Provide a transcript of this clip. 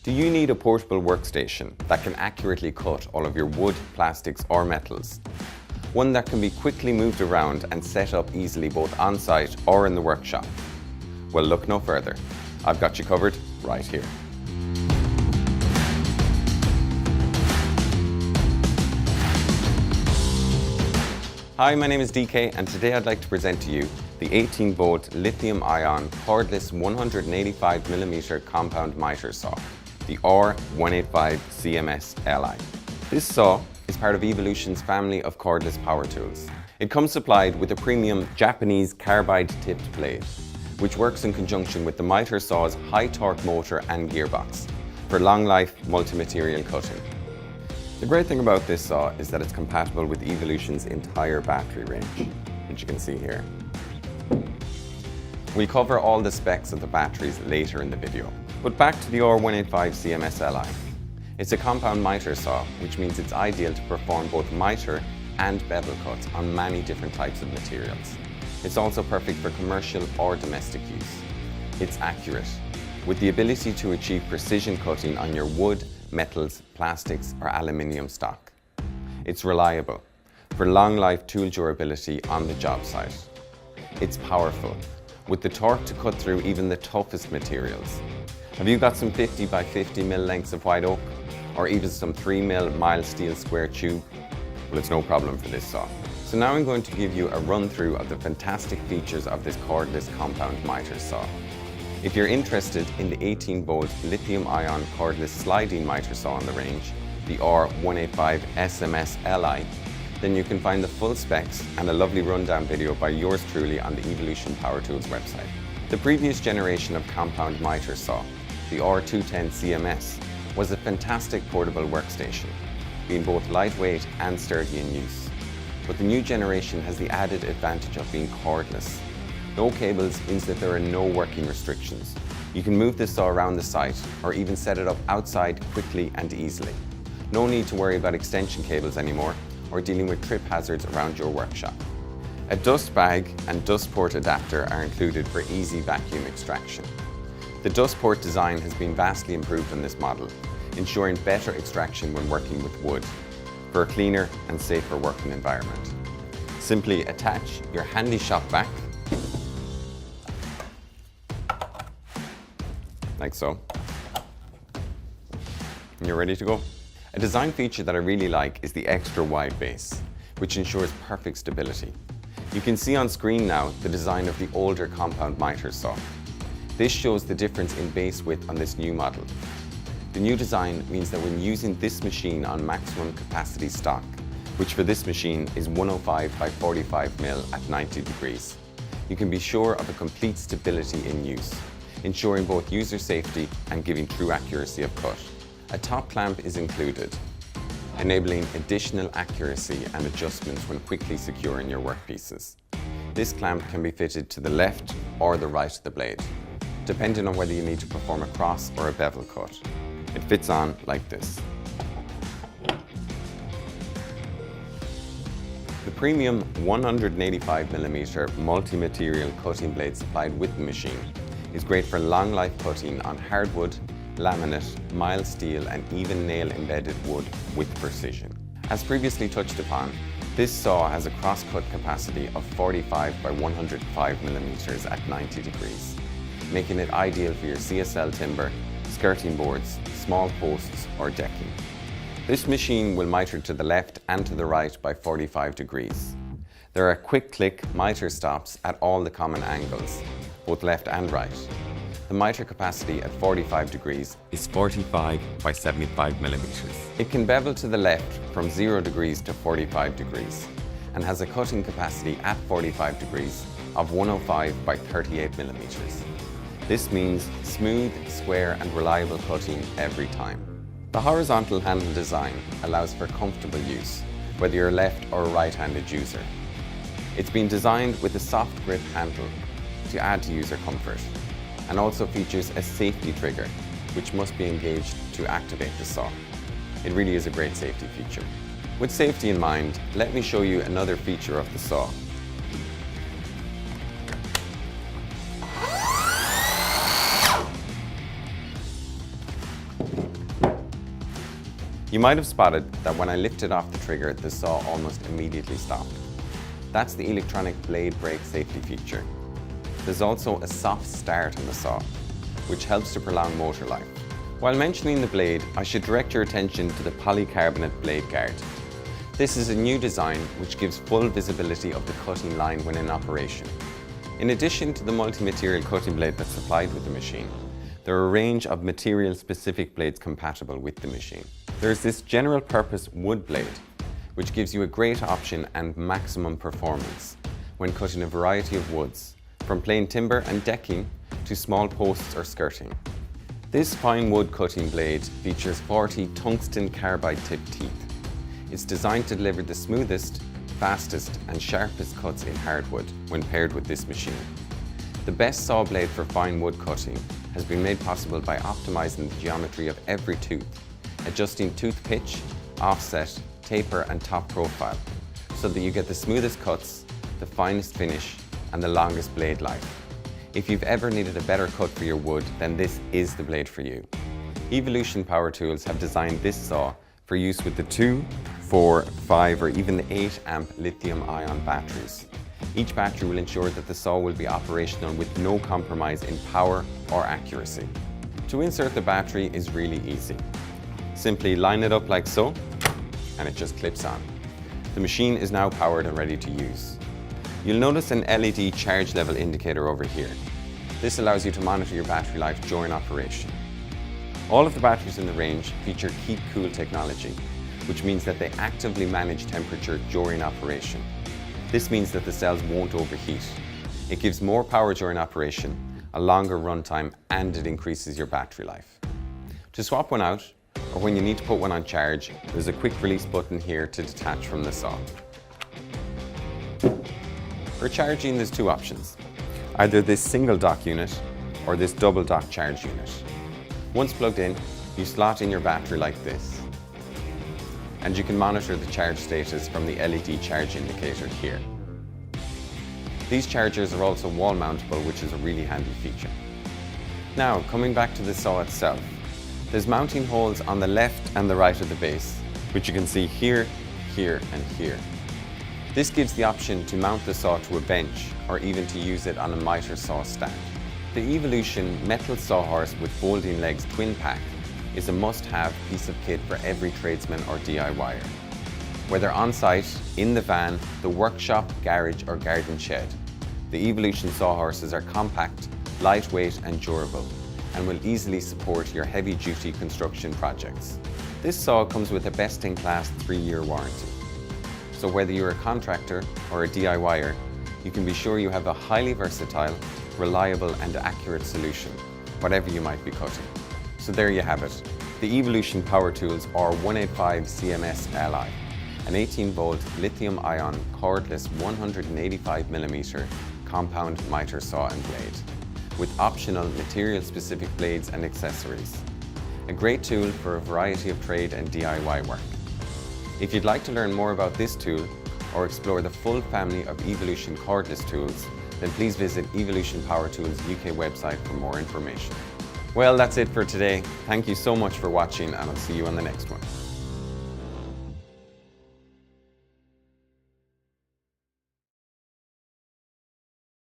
Do you need a portable workstation that can accurately cut all of your wood, plastics or metals? One that can be quickly moved around and set up easily both on-site or in the workshop? Well, look no further. I've got you covered right here. Hi, my name is DK and today I'd like to present to you the 18-volt lithium-ion cordless 185mm compound miter saw, the R185CMS-Li. This saw is part of Evolution's family of cordless power tools. It comes supplied with a premium Japanese carbide-tipped blade, which works in conjunction with the miter saw's high-torque motor and gearbox for long-life multi-material cutting. The great thing about this saw is that it's compatible with Evolution's entire battery range, which you can see here. We'll cover all the specs of the batteries later in the video. But back to the R185CMS-Li. It's a compound miter saw, which means it's ideal to perform both miter and bevel cuts on many different types of materials. It's also perfect for commercial or domestic use. It's accurate, with the ability to achieve precision cutting on your wood, metals, plastics or aluminium stock. It's reliable, for long-life tool durability on the job site. It's powerful, with the torque to cut through even the toughest materials. Have you got some 50 by 50 mil lengths of white oak, or even some 3 mil mild steel square tube? Well, it's no problem for this saw. So now I'm going to give you a run through of the fantastic features of this cordless compound miter saw. If you're interested in the 18-volt lithium-ion cordless sliding miter saw on the range, the R185CMS-Li, then you can find the full specs and a lovely rundown video by yours truly on the Evolution Power Tools website. The previous generation of compound miter saw, the R210CMS, was a fantastic portable workstation, being both lightweight and sturdy in use. But the new generation has the added advantage of being cordless. No cables means that there are no working restrictions. You can move this saw around the site or even set it up outside quickly and easily. No need to worry about extension cables anymore or dealing with trip hazards around your workshop. A dust bag and dust port adapter are included for easy vacuum extraction. The dust port design has been vastly improved on this model, ensuring better extraction when working with wood for a cleaner and safer working environment. Simply attach your handy shop vac like so, and you're ready to go. A design feature that I really like is the extra wide base, which ensures perfect stability. You can see on screen now the design of the older compound miter saw. This shows the difference in base width on this new model. The new design means that when using this machine on maximum capacity stock, which for this machine is 105 by 45 mil at 90 degrees, you can be sure of a complete stability in use, ensuring both user safety and giving true accuracy of cut. A top clamp is included, enabling additional accuracy and adjustments when quickly securing your workpieces. This clamp can be fitted to the left or the right of the blade, depending on whether you need to perform a cross or a bevel cut. It fits on like this. The premium 185mm multi-material cutting blade supplied with the machine is great for long-life cutting on hardwood, laminate, mild steel and even nail-embedded wood with precision. As previously touched upon, this saw has a cross-cut capacity of 45 by 105mm at 90 degrees, making it ideal for your CSL timber, skirting boards, small posts or decking. This machine will miter to the left and to the right by 45 degrees. There are quick-click miter stops at all the common angles, both left and right. The miter capacity at 45 degrees is 45 by 75mm. It can bevel to the left from 0 degrees to 45 degrees and has a cutting capacity at 45 degrees of 105 by 38mm. This means smooth, square and reliable cutting every time. The horizontal handle design allows for comfortable use, whether you're a left or a right-handed user. It's been designed with a soft grip handle to add to user comfort, and also features a safety trigger, which must be engaged to activate the saw. It really is a great safety feature. With safety in mind, let me show you another feature of the saw. You might have spotted that when I lifted off the trigger, the saw almost immediately stopped. That's the electronic blade brake safety feature. There's also a soft start on the saw, which helps to prolong motor life. While mentioning the blade, I should direct your attention to the polycarbonate blade guard. This is a new design which gives full visibility of the cutting line when in operation. In addition to the multi-material cutting blade that's supplied with the machine, there are a range of material-specific blades compatible with the machine. There's this general-purpose wood blade, which gives you a great option and maximum performance when cutting a variety of woods, from plain timber and decking to small posts or skirting. This fine wood cutting blade features 40 tungsten carbide tipped teeth. It's designed to deliver the smoothest, fastest and sharpest cuts in hardwood when paired with this machine. The best saw blade for fine wood cutting has been made possible by optimizing the geometry of every tooth, adjusting tooth pitch, offset, taper and top profile, so that you get the smoothest cuts, the finest finish and the longest blade life. If you've ever needed a better cut for your wood, then this is the blade for you. Evolution Power Tools have designed this saw for use with the 2, 4, 5 or even the 8 amp lithium-ion batteries. Each battery will ensure that the saw will be operational with no compromise in power or accuracy. To insert the battery is really easy. Simply line it up like so, and it just clips on. The machine is now powered and ready to use. You'll notice an LED charge level indicator over here. This allows you to monitor your battery life during operation. All of the batteries in the range feature Keep Cool technology, which means that they actively manage temperature during operation. This means that the cells won't overheat. It gives more power during operation, a longer runtime, and it increases your battery life. To swap one out, or when you need to put one on charge, there's a quick release button here to detach from the saw. For charging, there's 2 options. Either this single dock unit or this double dock charge unit. Once plugged in, you slot in your battery like this. And you can monitor the charge status from the LED charge indicator here. These chargers are also wall mountable, which is a really handy feature. Now, coming back to the saw itself, there's mounting holes on the left and the right of the base, which you can see here, here and here. This gives the option to mount the saw to a bench or even to use it on a Mitre saw stand. The Evolution metal sawhorse with folding legs twin pack is a must-have piece of kit for every tradesman or DIYer. Whether on-site, in the van, the workshop, garage or garden shed, the Evolution sawhorses are compact, lightweight and durable, and will easily support your heavy-duty construction projects. This saw comes with a best-in-class 3-year warranty. So whether you're a contractor or a DIYer, you can be sure you have a highly versatile, reliable and accurate solution, whatever you might be cutting. So there you have it, the Evolution Power Tools R185CMS-Li, an 18-volt lithium-ion cordless 185mm compound miter saw and blade, with optional material-specific blades and accessories. A great tool for a variety of trade and DIY work. If you'd like to learn more about this tool or explore the full family of Evolution cordless tools, then please visit Evolution Power Tools UK website for more information. Well, that's it for today. Thank you so much for watching and I'll see you on the next one.